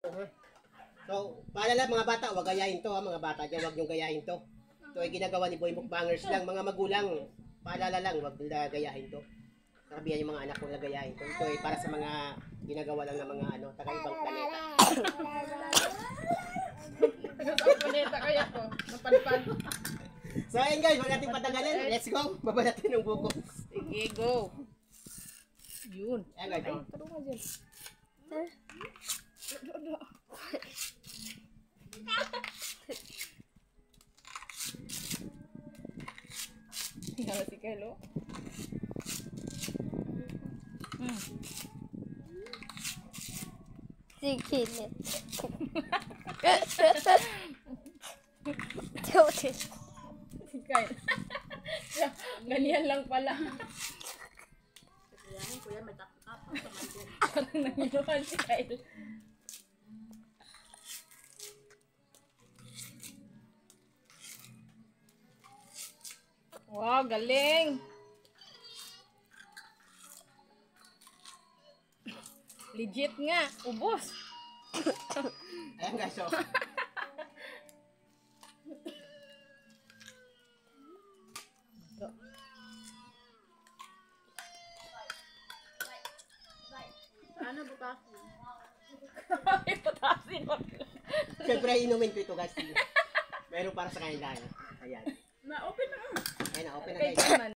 So, paalala mga bata, huwag gayahin to ha, mga bata dyan, huwag niyong gayahin to. Ito ay ginagawa ni Boy Mukbangers lang, mga magulang, paalala lang, huwag nila gayahin to. Sabihan yung mga anak ko na gayahin to. Ito ay para sa mga ginagawa lang ng mga taga-ibang planeta. Taga-ibang planeta kaya to, napadpad. So ayun guys, huwag natin patagalin, let's go, baba natin ng buko. Sige, go. Yun. Ayan guys, Kadungan dyan. Yan si Kelo. Sige. Si Kyle. Ganyan lang pala. Parang nanginuhan si Kyle. Wow, galing! Legit nga, ubos! ayan guys, so. Ano butasin? Butasin mo. Siyempre inumin ko ito guys. Meron para sa kanila. Ayan. Na-open na. Ayan, open na Kay guys. Chairman.